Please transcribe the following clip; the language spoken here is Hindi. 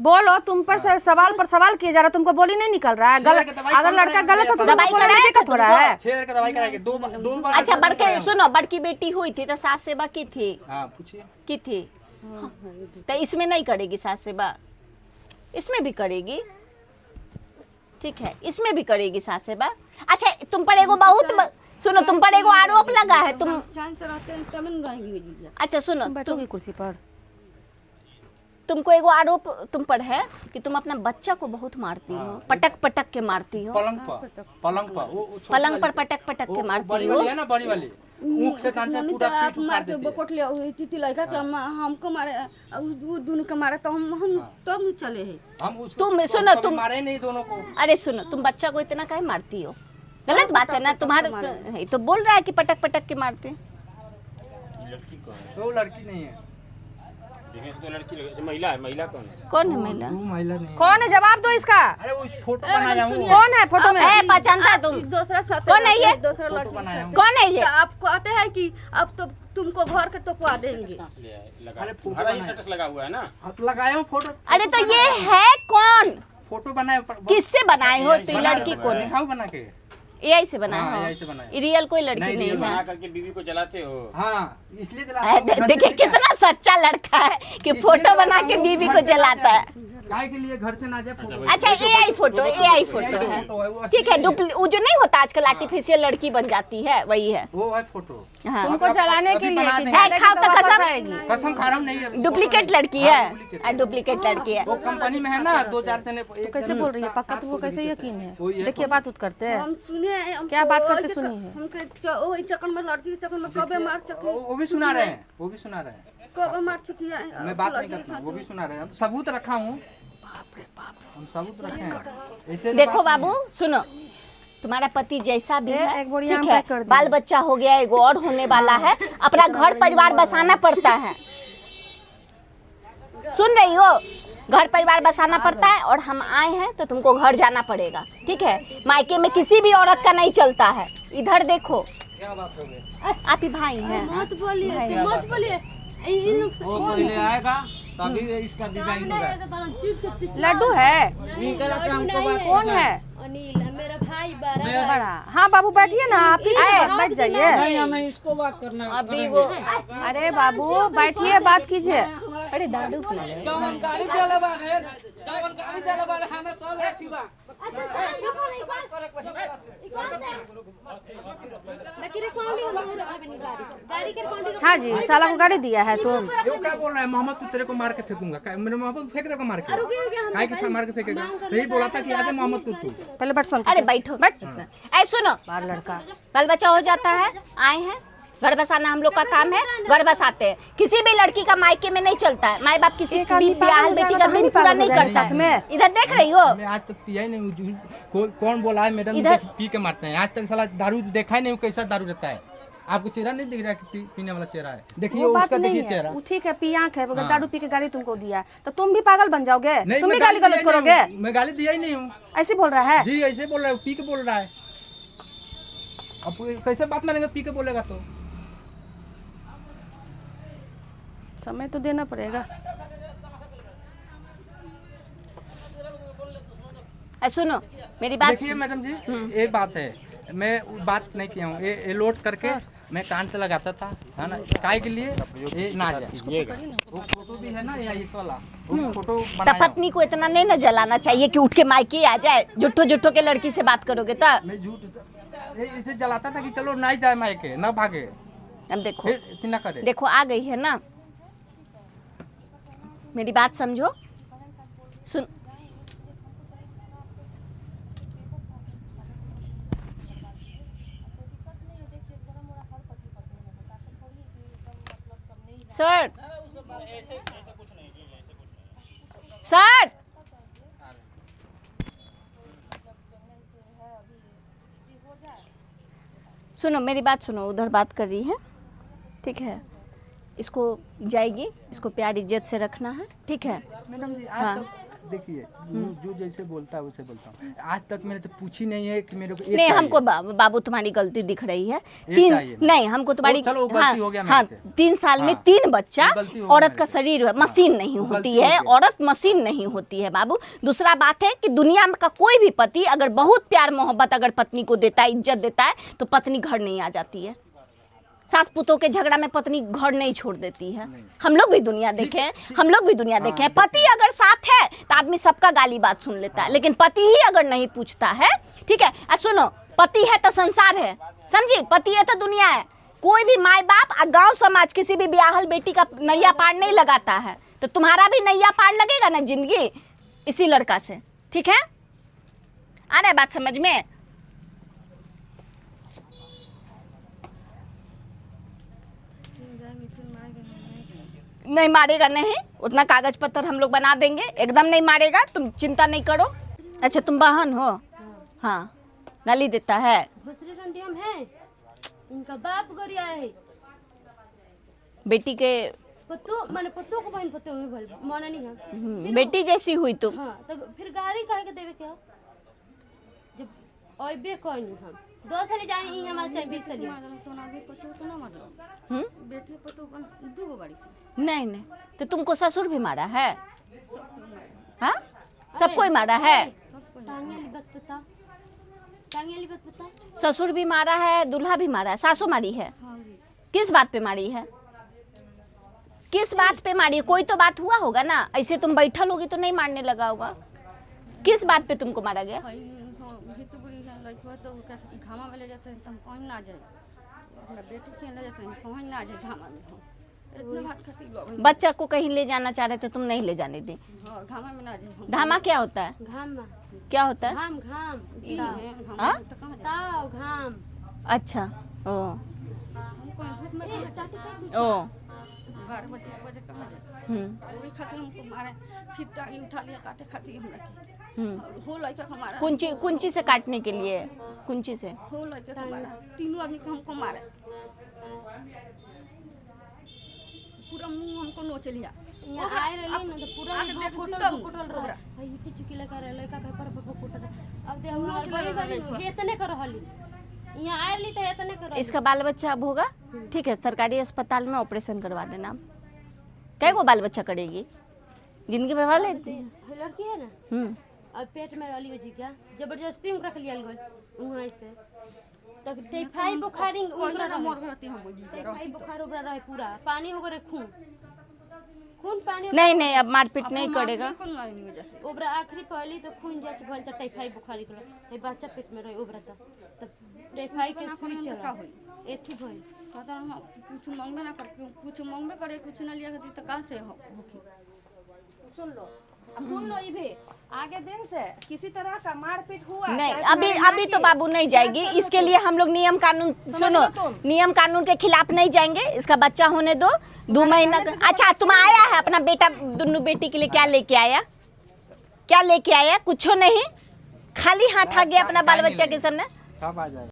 बोलो, तुम पर सवाल पर सवाल किए जा रहा है, तुमको बोली नहीं निकल रहा है। गलत, अगर लड़का गलत है तो दवाई कराया था थोड़ा है। 6,000 का दवाई कराएंगे, दो बार। अच्छा बड़के सुनो, बड़की बेटी हुई थी तो सास सेवा की थी? हाँ पूछिए। की थी। तो इसमें नहीं करेगी सास सेवा? इसमें भी करेगी, ठीक है, इसमें भी करेगी सास सेवा। अच्छा तुम पर एगो सुनो, तुम पर एगो आरोप लगा है, तुम अच्छा सुनो, बैठोगी कुर्सी पर। तुमको एगो आरोप तुम पर है कि तुम अपना बच्चा को बहुत मारती हो, पटक पटक के मारती हो, पलंग पर पलंग पर पटक पटक के मारती बड़ी हो। वाली है ना, बड़ी वाली ऊँख से कान से पूरा पीठ उखाड़ देती है। बकोट लिया हुई थी लड़का के हमको मारे, वो दोनों को मारा तो हम तब चले हैं। हम उसको तुम सुनो, तुम मारे नहीं दोनों को। अरे सुनो, तुम बच्चा को इतना काहे मारती हो? गलत बात है ना तुम्हारा, तो बोल रहा है कि पटक पटक के मारते हैं। वो लड़की नहीं है, तो लड़की महिला है। महिला कौन है? कौन है महिला? वो महिला नहीं है। कौन है, जवाब दो इसका। अरे वो फोटो बनाया हूँ। कौन है फोटो में? पहचानता है तुम? दूसरा साथ कौन है ये? दूसरा लड़की। कौन है ये? आप कहते हैं कि अब तो तुमको घर के तो पा देंगे। अरे फोटो तुम्हारा ही स्टेटस लगा हुआ है ना? आप लगाए हो फोटो। अरे तो ये है कौन? फोटो बनाए। किससे बनाए हो? तो ये लड़की कौन है? दिखाओ बना के। एआई से बनाया हाँ, हो? AI से बनाया। ये रियल कोई लड़की नहीं, नहीं real बना है। करके बीवी को जलाते हो? हाँ इसलिए जलाता हूँ। देखिए कितना सच्चा लड़का है कि फोटो बना के बीवी को जलाता है। काय के लिए घर से ना जाए फोटो। अच्छा एआई फोटो है, ठीक है। वो जो नहीं होता आजकल आर्टिफिशियल लड़की बन जाती है, वही है। वो है फोटो। हाँ। तुमको जलाने के लिए कि है, जलेगी खाओ तो वापस कसम। आएगी। कसम खा रहा हूँ, नहीं है। डुप्लीकेट लड़की है, डुप्लीकेट लड़की है। वो कंपनी में है ना, 2-4 दिन। तो कैसे बोल रही है? पक्का तो वो कैसे यकीन है? वही है देखिए बात करते हैं। हम सुने क्या बात करते सुनी है? हमके वही चक्कर में, लड़की के चक्कर में कबे मार चुकी, वो भी सुना रहे हैं, वो भी सुना रहे हैं। कबे मार चुकी है। मैं बात नहीं करता, वो भी सुना रहे हैं। सबूत रखा हूँ, हम सबूत रखे हैं। ऐसे देखो बाबू सुनो, तुम्हारा पति जैसा भी है, एक बोरी आम ठीक है, पैक कर दिया। बाल बच्चा हो गया, एगो और होने वाला है, अपना घर परिवार बसाना पड़ता है। सुन रही हो? घर परिवार बसाना पड़ता है और हम आए हैं तो तुमको घर जाना पड़ेगा, ठीक है। मायके में किसी भी औरत का नहीं चलता है। इधर देखो, आप ही भाई हैं। मत बोलिए, मत बोलिए। इन लोग से वो पहले आएगा तभी इसका विदाई होगा। लड्डू है? कौन है? अनिल मेरा भाई बड़ा। बड़ा। हाँ बाबू बैठिए ना, आप ही बैठ जाइए। नहीं, हमें इसको बात करना है। अभी वो अरे बाबू बैठिए, बात कीजिए। अरे दारू पिला ले। जवन गाड़ी देले बारे, जवन गाड़ी देले बारे हमें सब अच्छी बा। चुप हो नहीं मैं किरे कौन नहीं हूं गाड़ी के कौन नहीं। हाँ जी, साला को गाड़ी दिया है तुम। ये क्या बोल रहा है? मोहम्मद को तेरे को मार के फेंकूंगा। मेरे मोहम्मद को फेंक देगा मार के। काय के मार के फेंकेगा? तो यही बोला था कि आजा मोहम्मद को तू। पहले बैठ सुन। अरे बैठो, बैठ। ऐ सुनो, बाल लड़का। बाल बच्चा हो जाता है, आए हैं, घर बसाना हम लोग का काम है, घर बसाते हैं। किसी भी लड़की का मायके में नहीं चलता है। माँ बाप किसी भी ब्याह बेटी का दिन पूरा नहीं करता है। इधर देख रही हो? मैं आज तक पिया ही नहीं हूँ। कौन बोला है मैडम मुझे पी के मारते हैं? आज तक साला दारू देखा ही नहीं हूँ, कैसा दारू रहता है। आपको चेहरा नहीं दिख रहा कि पीने वाला चेहरा है? देखिए उसका, देखिए चेहरा। वो ठीक है, पियांक है, अगर दारू पी के गाली तुमको दिया है तो तुम भी पागल बन जाओगे, तुम भी गाली गलौज करोगे। मैं गाली दिया ही नहीं हूँ। ऐसे बोल रहा है जी, ऐसे बोल रहा है, पी के बोल रहा है। अब कैसे बात मानेंगे? पी के बोलेगा तो समय तो देना पड़ेगा। सुनो मेरी बात। देखिए मैडम जी, ये बात है, मैं बात नहीं किया हूँ। ये लोड करके मैं कान से लगाता था, है ना, काय के लिए ये ना जाए। वो फोटो भी है ना, या इस वाला वो फोटो तो बनाया। पत्नी को इतना नहीं ना जलाना चाहिए कि उठ के मायके आ जाए। जुट्ठो के लड़की से बात करोगे तो मैं झूठ इसे जलाता था कि चलो ना ही जाए मायके, ना भागे। अब देखो, फिर इतना करे। देखो आ गई है ना, मेरी बात समझो। सुन, सर सर सुनो मेरी बात सुनो, उधर बात कर रही है, ठीक है। इसको जाएगी, इसको प्यार इज्जत से रखना है, ठीक है। मैडम जी हाँ। देखिए जो जैसे बोलता है वैसे बोलता हूँ। आज तक मैंने तो पूछी नहीं है कि मेरे को एक नहीं चाहिए। हमको बाबू तुम्हारी गलती दिख रही है। एक चाहिए ना। नहीं हमको तुम्हारी चलो, वो गलती हो गया मेरे हाँ से। 3 साल में हाँ, 3 बच्चा, वो गलती हो गया औरत मेरे का से। शरीर मशीन नहीं वो होती गलती हो है, गया। औरत मशीन नहीं होती है बाबू। दूसरा बात है कि दुनिया में का कोई भी पति अगर बहुत प्यार मोहब्बत अगर पत्नी को देता है, इज्जत देता है, तो पत्नी घर नहीं आ जाती है। सास पुतों के झगड़ा में पत्नी घर नहीं छोड़ देती है। हम लोग भी दुनिया देखे हैं, हम लोग भी दुनिया देखे हैं। पति अगर साथ है तो आदमी सबका गाली बात सुन लेता है, लेकिन पति ही अगर नहीं पूछता है, ठीक है। सुनो, पति है तो संसार है, समझी? पति है तो दुनिया है। कोई भी माँ बाप और गांव समाज किसी भी ब्याहल बेटी का नैया पार नहीं लगाता है, तो तुम्हारा भी नैया पार लगेगा ना जिंदगी इसी लड़का से, ठीक है? आ रहा है बात समझ में? नहीं मारेगा नहीं, उतना कागज पत्थर हम लोग बना देंगे, एकदम नहीं मारेगा, तुम चिंता नहीं करो। अच्छा तुम बहन हो? हाँ, गाली देता है। भोसरी रंडियम है, इनका बाप गरिया है। बेटी के पत्तो माने पत्तो को बहन पत्तो में बोल माना नहीं है। बेटी जैसी हुई तुम। हाँ तो फिर गाड़ी काहे के देवे क्या? जब ओइबे कहनी हम 2 साल जाए ई हमार चाहे 20 साल। तो ना भी पतो तो ना मारलो बेटे पतो दू गो बाड़ी से नहीं नहीं, तो तुमको ससुर भी मारा है? सबको मारे हाँ, सबको ही मारा है। सबको टांगे वाली बात बता, टांगे वाली बात बता। ससुर भी मारा है, दूल्हा भी मारा है, सासू मारी है। हाँ जी किस बात पे मारी है? किस बात पे मारी है? कोई तो बात हुआ होगा ना, ऐसे तुम बैठल होगी तो नहीं मारने लगा होगा। किस बात पे तुमको मारा गया? भाई हित बुरी है लड़का तो घामा में ले जाते हैं, तुम कहीं ना जाए अपना बेटे के ले जाते हैं, कहीं ना जाए घामा में। हम इतने बात खाती लोग बच्चा को कहीं ले जाना चाह रहे तो तुम नहीं ले जाने दी। हाँ घामा में ना जाए। धामा क्या होता है? घाम में क्या होता है? घाम घाम हाँ? तो कहाँ जाए? ताव घाम। अच्छा, ओ हम कोई धूप में कहाँ जाए? ओ 12 बजे 1 बजे कहाँ जाए? वही खाते हमको मारे, फिर टांगी उठा लिया काटे खाती हमरा के। हो लड़का हमारा कुंची से काटने के लिए, कुंची से। हो लड़का हमारा 3 आदमी को हमको मारे, पूरा मुंह हमको नोच लिया। यहाँ आए रहली ना तो पूरा आके मुंह देख फोटो तब फोटो ओकरा। रहा। भाई इतनी चुकी लगा रहा लड़का के पर फोटो रहा। अब दे हमार बड़ी बड़ी इतने कर रहली, यहाँ आए रहली तो इतने कर रहली। इसका बाल बच्चा अब होगा? ठीक है, सरकारी अस्पताल में ऑपरेशन करवा देना। कै गो बाल बच्चा करेगी? जिंदगी भर वाले? लड़की है ना, अब पेट में रहली जी क्या जबरदस्ती में रख लिया गल वहाँ से। तो टाइफाइड बुखार कोई मोर रहती हम जी के टाइफाइड बुखार उबरा रहे, पूरा पानी हो गए, खून खून पानी नहीं नहीं, अब मारपीट नहीं करेगा। कौन मारी नहीं वजह से ओबरा आखिरी पहली तो खून जांच भल त टाइफाइड बुखार निकल। ए बच्चा पेट में रहे ओबरा तब टाइफाइड के सुई का चला होई एथी भइल। कहता हम कुछ मांगबे ना कर, कुछ मांगबे करे, कुछ ना लिया करती तो कहाँ से होखी? सुन लो ये भी आगे दिन से किसी तरह का मारपीट हुआ नहीं, चाहे अभी तुम्हारी अभी तो माँ बाबू नहीं जाएगी। चलो इसके तुम। लिए हम लोग नियम कानून, सुनो, लो तुम। नियम कानून के खिलाफ नहीं जाएंगे। इसका बच्चा होने दो 2 महीना का। अच्छा तुम आया है अपना बेटा, दोनों बेटी के लिए क्या लेके आया? क्या लेके आया? कुछ नहीं, खाली हाथ आ गया अपना बाल बच्चा के सामने। सब आ जाएगा।